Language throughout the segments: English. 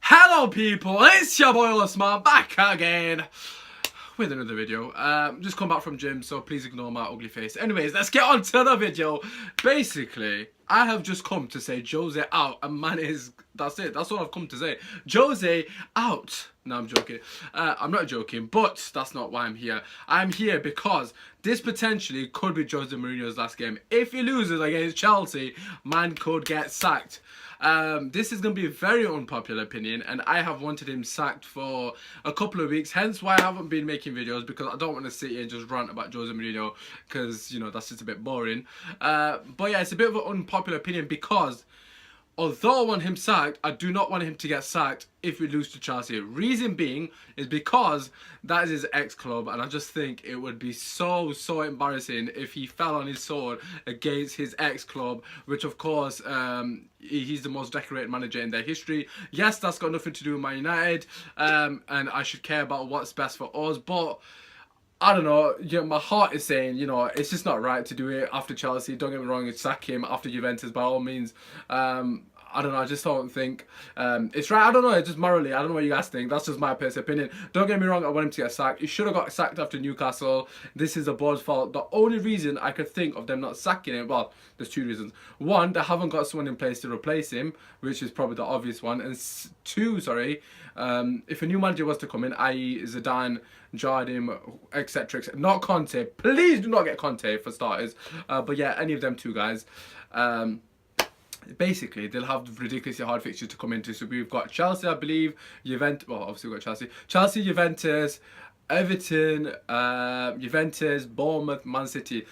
Hello people, it's your boy Osman back again with another video. Just come back from gym, so please ignore my ugly face. Anyways, let's get on to the video. Basically, I have just come to say Jose out, and man is, that's it, that's all I've come to say. Jose out. No, I'm joking. I'm not joking, but that's not why I'm here. I'm here because this potentially could be Jose Mourinho's last game. If he loses against Chelsea, man could get sacked. This is going to be a very unpopular opinion, and I have wanted him sacked for a couple of weeks, hence why I haven't been making videos, because I don't want to sit here and just rant about Jose Mourinho, because, you know, that's just a bit boring. But yeah, it's a bit of an unpopular opinion because although I want him sacked, I do not want him to get sacked if we lose to Chelsea. Reason being is because that is his ex-club, and I just think it would be so embarrassing if he fell on his sword against his ex-club, which of course he's the most decorated manager in their history. Yes, that's got nothing to do with Man United, and I should care about what's best for us, but I don't know, you know, my heart is saying, you know, it's just not right to do it after Chelsea. Don't get me wrong, sack him after Juventus by all means. I don't know, I just don't think it's right. I don't know, it's just morally, I don't know what you guys think. That's just my personal opinion. Don't get me wrong, I want him to get sacked. He should have got sacked after Newcastle. This is the board's fault. The only reason I could think of them not sacking him, well, there's two reasons. One, they haven't got someone in place to replace him, which is probably the obvious one. And two, sorry, if a new manager was to come in, i.e. Zidane, Jardim, etc., not Conte. Please do not get Conte for starters. But yeah, any of them two guys. Basically, they'll have ridiculously hard fixtures to come into. So we've got Chelsea, I believe, Juventus. Well, obviously we've got Chelsea, Juventus, Everton, Juventus, Bournemouth, Man City.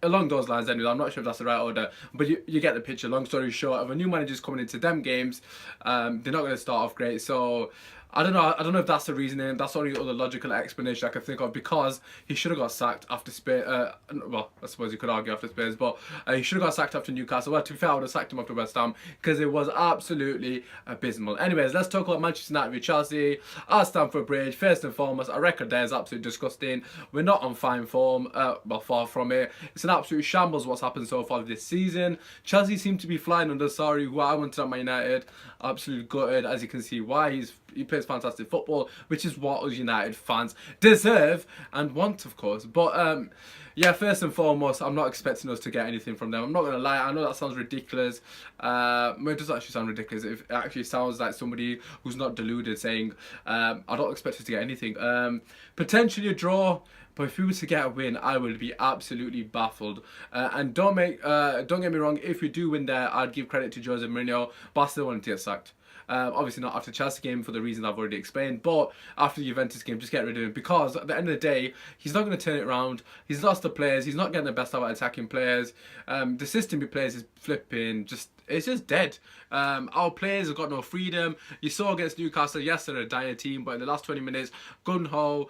Along those lines, anyway. I'm not sure if that's the right order, but you get the picture. Long story short, if a new manager's coming into them games, they're not going to start off great. So I don't know if that's the reasoning. That's the only other logical explanation I can think of, because he should have got sacked after Spurs. Well, I suppose you could argue after Spurs, but he should have got sacked after Newcastle. Well, to be fair, I would have sacked him after West Ham, because it was absolutely abysmal. Anyways, let's talk about Manchester United with Chelsea at Stamford Bridge. First and foremost, our record there is absolutely disgusting. We're not on fine form. Well, far from it. It's an absolute shambles what's happened so far this season. Chelsea seem to be flying under Sarri, who I wanted at Man United. Absolutely gutted, as you can see why. He plays fantastic football, which is what us United fans deserve and want, of course. But yeah, first and foremost, I'm not expecting us to get anything from them. I'm not going to lie, I know that sounds ridiculous. It does actually sound ridiculous. It actually sounds like somebody who's not deluded saying, I don't expect us to get anything. Potentially a draw. But if we were to get a win, I would be absolutely baffled. And don't get me wrong, if we do win there, I'd give credit to Jose Mourinho, but I still want him to get sacked. Obviously not after Chelsea game for the reasons I've already explained, but after the Juventus game, just get rid of him, because at the end of the day, he's not going to turn it around. He's lost the players. He's not getting the best out of attacking players. The system he plays is flipping, it's just dead. Our players have got no freedom. You saw against Newcastle, yes, they're a dire team, but in the last 20 minutes, gun-ho,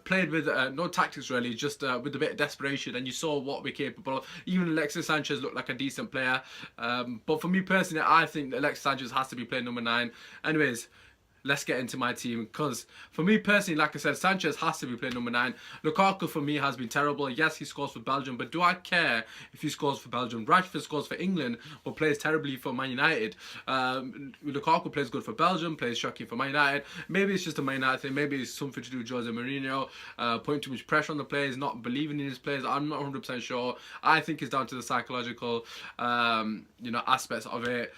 played with no tactics really, just with a bit of desperation, and you saw what we're capable of. Even Alexis Sanchez looked like a decent player. But for me personally, I think that Alexis Sanchez has to be playing number 9. Anyways, let's get into my team, because for me personally, like I said, Sanchez has to be playing number 9. Lukaku for me has been terrible. Yes, he scores for Belgium, but do I care if he scores for Belgium? Rashford scores for England, but plays terribly for Man United. Lukaku plays good for Belgium, plays shocking for Man United. Maybe it's just a Man United thing. Maybe it's something to do with Jose Mourinho, putting too much pressure on the players, not believing in his players. I'm not 100% sure. I think it's down to the psychological, you know, aspects of it.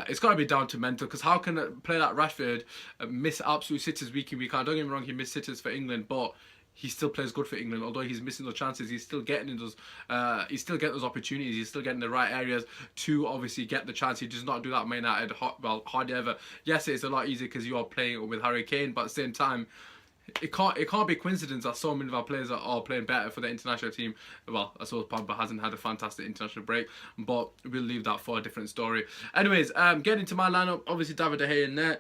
It's got to be down to mental, because how can a player like Rashford miss absolute sitters week in, week out? Don't get me wrong, he missed sitters for England, but he still plays good for England. Although he's missing those chances, he's still getting those. He's still getting those opportunities. He's still getting the right areas to obviously get the chance. He does not do that at Man United. Well, hardly ever. Yes, it's a lot easier because you are playing with Harry Kane, but at the same time, it can't be a coincidence that so many of our players are playing better for the international team. Well, I suppose Pogba hasn't had a fantastic international break, but we'll leave that for a different story. Anyways, getting into my lineup, obviously David De Gea in there.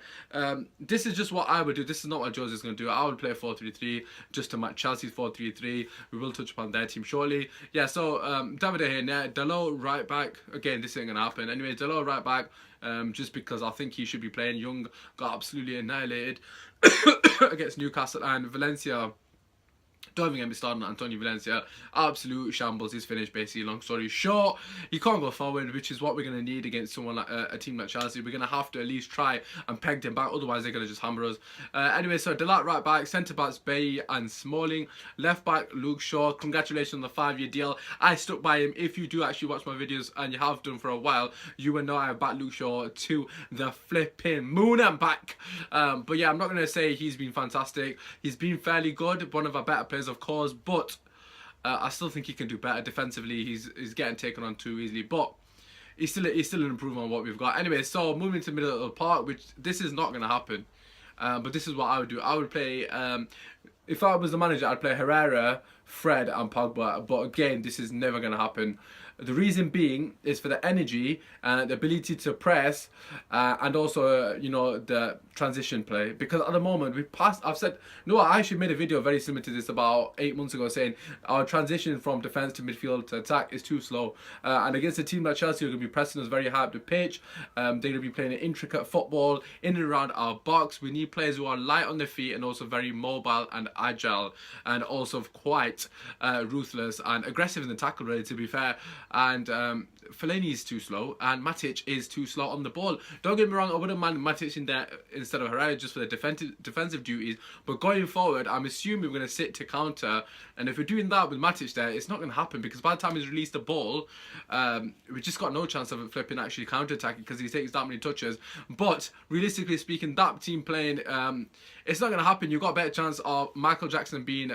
This is just what I would do. This is not what Jose is going to do. I would play a 4-3-3 just to match Chelsea's 4-3-3. We will touch upon their team shortly. Yeah, so David De Gea in there. Dalot right back. Again, this ain't going to happen. Anyway, Dalot right back. Just because I think he should be playing. Young got absolutely annihilated against Newcastle, and Valencia Don't even get me started on Antonio Valencia. Absolute shambles. His finish, basically. Long story short, he can't go forward, which is what we're going to need against someone like a team like Chelsea. We're going to have to at least try and peg them back. Otherwise, they're going to just hammer us. Anyway, so Delat right back, centre backs Bailly and Smalling, left back Luke Shaw. Congratulations on the 5-year deal. I stuck by him. If you do actually watch my videos, and you have done for a while, you will know I have backed Luke Shaw to the flipping moon and back. But yeah, I'm not going to say he's been fantastic. He's been fairly good. One of our better players, of course, but I still think he can do better defensively. He's getting taken on too easily, but he's still an improvement on what we've got. Anyway, so moving to the middle of the park, which this is not going to happen, but this is what I would do. I would play, if I was the manager, I'd play Herrera, Fred and Pogba, but again, this is never going to happen. The reason being is for the energy and the ability to press, and also you know, the transition play. Because at the moment I've said, no, I actually made a video very similar to this about 8 months ago, saying our transition from defense to midfield to attack is too slow. And against a team like Chelsea, who are going to be pressing us very high up the pitch, they're going to be playing an intricate football in and around our box. We need players who are light on their feet and also very mobile and agile, and also quite ruthless and aggressive in the tackle, really, to be fair. And Fellaini is too slow, and Matic is too slow on the ball. Don't get me wrong, I wouldn't mind Matic in there instead of Herrera just for the defensive duties, but going forward, I'm assuming we're going to sit to counter, and if we're doing that with Matic there, it's not going to happen, because by the time he's released the ball, we've just got no chance of flipping actually counter-attacking, because he takes that many touches. But realistically speaking, that team playing, it's not going to happen. You've got a better chance of Michael Jackson being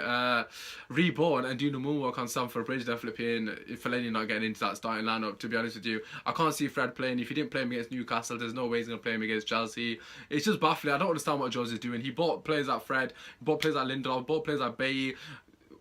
reborn and doing a moonwalk on Stamford Bridge than flipping Fellaini not getting into that starting lineup, to be honest with you. I can't see Fred playing. If he didn't play him against Newcastle, there's no way he's going to play him against Chelsea. It's just baffling. I don't understand what Jose is doing. He bought players like Fred, bought players like Lindelof, bought players like Bailly.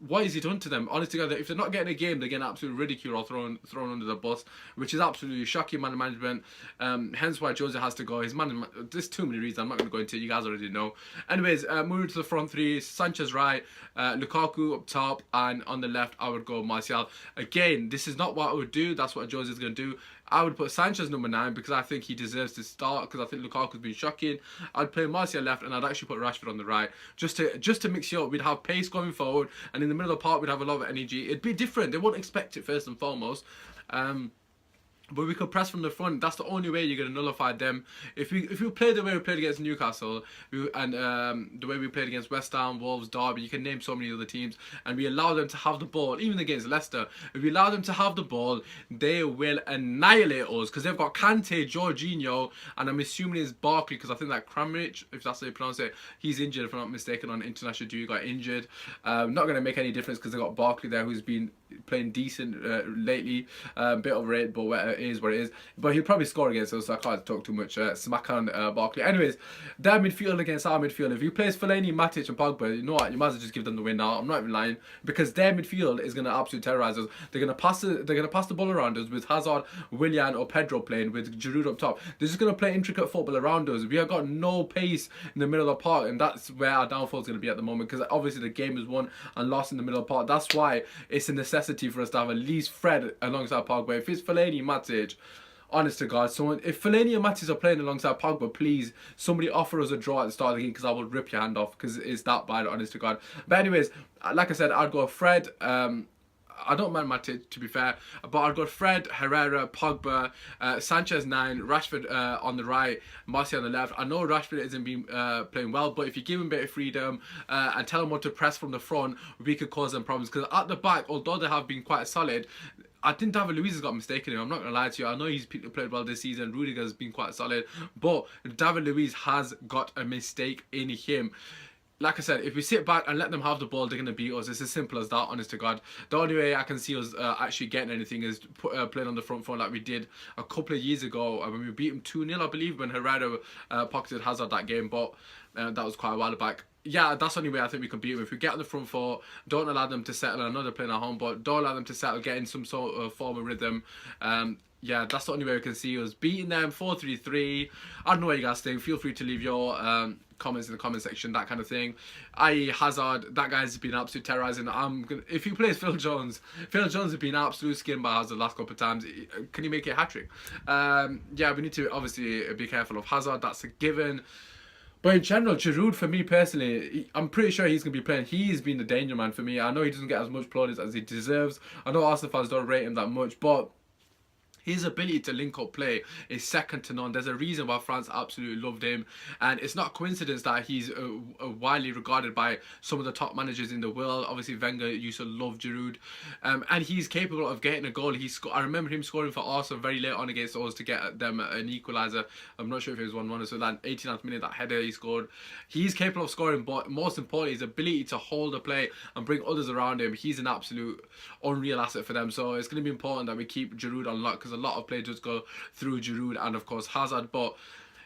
What has he done to them? Honestly, if they're not getting a game, they're getting absolutely ridiculed or thrown under the bus, which is absolutely shocking man management. Hence why Jose has to go. There's too many reasons. I'm not going to go into it. You guys already know. Anyways, moving to the front three: Sanchez right, Lukaku up top, and on the left I would go Martial. Again, this is not what I would do. That's what Jose is going to do. I would put Sanchez number 9 because I think he deserves to start, because I think Lukaku's been shocking. I'd play Martial left, and I'd actually put Rashford on the right, just to mix you up. We'd have pace going forward, and in the middle of the park we'd have a lot of energy. It'd be different. They won't expect it first and foremost. But we could press from the front. That's the only way you're going to nullify them. If we play the way we played against Newcastle, and the way we played against West Ham, Wolves, Derby, you can name so many other teams, and we allow them to have the ball, even against Leicester, if we allow them to have the ball, they will annihilate us, because they've got Kante, Jorginho, and I'm assuming it's Barkley, because I think that Kramaric, if that's how you pronounce it, he's injured, if I'm not mistaken, on international duty, got injured. Not going to make any difference, because they've got Barkley there, who's been playing decent lately, bit overrated, but it is what it is. But he'll probably score against us, so I can't talk too much smack on Barkley. Anyways, their midfield against our midfield. If you play Fellaini, Matic and Pogba, you know what, you might as well just give them the win now. I'm not even lying, because their midfield is going to absolutely terrorise us. They're going to pass the ball around us with Hazard, Willian or Pedro playing, with Giroud up top. They're just going to play intricate football around us. We have got no pace in the middle of the park, and that's where our downfall is going to be at the moment, because obviously the game is won and lost in the middle of the park. That's why it's a necessity for us to have at least Fred alongside Pogba. If it's Fellaini, Matic, honest to God, someone, if Fellaini and Matic are playing alongside Pogba, please, somebody offer us a draw at the start of the game, because I will rip your hand off, because it's that bad, honest to God. But anyways, like I said, I'd go Fred, I don't mind Matic, to be fair, but I've got Fred, Herrera, Pogba, Sanchez 9, Rashford on the right, Martial on the left. I know Rashford isn't been playing well, but if you give him a bit of freedom and tell him what to press from the front, we could cause them problems. Because at the back, although they have been quite solid, I think David Luiz has got mistaken in him. I'm not going to lie to you. I know he's played well this season. Rudiger has been quite solid, but David Luiz has got a mistake in him. Like I said, if we sit back and let them have the ball, they're going to beat us. It's as simple as that, honest to God. The only way I can see us actually getting anything is playing on the front like we did a couple of years ago when we beat them 2-0, I believe, when Herrera pocketed Hazard that game, but that was quite a while back. Yeah, that's the only way I think we can beat them. If we get on the front four, don't allow them to settle. I know they're playing at home, but don't allow them to settle, get in some sort of form of rhythm. Yeah, that's the only way we can see us beating them. 4-3-3. I don't know what you guys think. Feel free to leave your comments in the comment section, that kind of thing. Hazard, that guy's been absolute terrorising. If he plays Phil Jones has been absolute skinned by Hazard the last couple of times. Can he make it a hat-trick? Yeah, we need to obviously be careful of Hazard. That's a given. But in general, Giroud, for me personally, I'm pretty sure he's going to be playing. He's been the danger man for me. I know he doesn't get as much plaudits as he deserves. I know Arsenal fans don't rate him that much, but his ability to link up play is second to none. There's a reason why France absolutely loved him, and it's not coincidence that he's widely regarded by some of the top managers in the world. Obviously, Wenger used to love Giroud, and he's capable of getting a goal. I remember him scoring for Arsenal very late on against us to get them an equaliser. I'm not sure if it was 1-1 or so. That 89th minute, that header he scored. He's capable of scoring, but most importantly, his ability to hold the play and bring others around him. He's an absolute unreal asset for them. So it's going to be important that we keep Giroud on lock, because a lot of players just go through Giroud and of course Hazard, but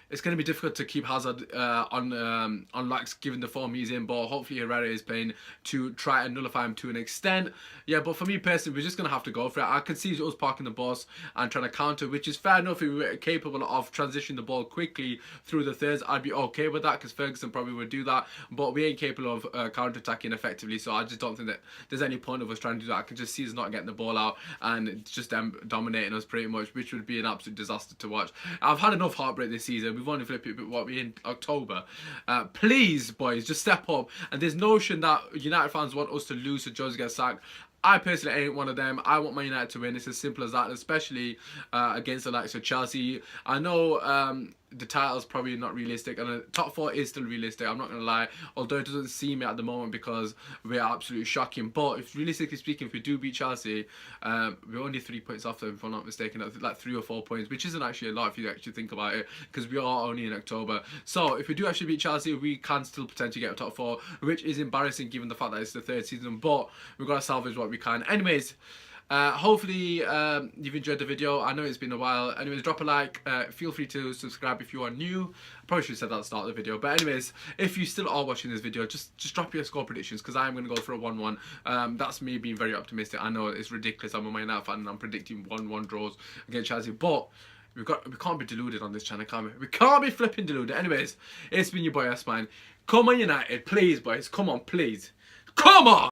it's going to be difficult to keep Hazard on lax given the form he's in, but hopefully Herrera is playing to try and nullify him to an extent. Yeah, but for me personally, we're just going to have to go for it. I can see us parking the bus and trying to counter, which is fair enough if we were capable of transitioning the ball quickly through the thirds. I'd be okay with that, because Ferguson probably would do that, but we ain't capable of counter-attacking effectively, so I just don't think that there's any point of us trying to do that. I can just see us not getting the ball out and just them dominating us pretty much, which would be an absolute disaster to watch. I've had enough heartbreak this season. We've only flipped it, what, we're in October. Please, boys, just step up. And there's notion that United fans want us to lose so Jose gets sacked. I personally ain't one of them. I want Man United to win. It's as simple as that, especially against the likes of Chelsea. I know the title's probably not realistic, and the top four is still realistic, I'm not going to lie, although it doesn't seem it at the moment because we're absolutely shocking. But if realistically speaking, if we do beat Chelsea, we're only 3 points off them, if I'm not mistaken. That's like 3 or 4 points, which isn't actually a lot if you actually think about it, because we are only in October. So if we do actually beat Chelsea, we can still potentially get a top four, which is embarrassing given the fact that it's the third season, but we've got to salvage what we can. Anyways, hopefully you've enjoyed the video. I know it's been a while. Anyways, drop a like. Feel free to subscribe if you are new. I probably should have said that at the start of the video, but anyways, if you still are watching this video, just drop your score predictions, because I am going to go for a 1-1. That's me being very optimistic. I know it's ridiculous. I'm a Man United fan and I'm predicting 1-1 draws against Chelsea, but we can't be deluded on this channel, can we? We can't be flipping deluded. Anyways, it's been your boy S-Man. Come on United, please, boys. Come on, please. Come on!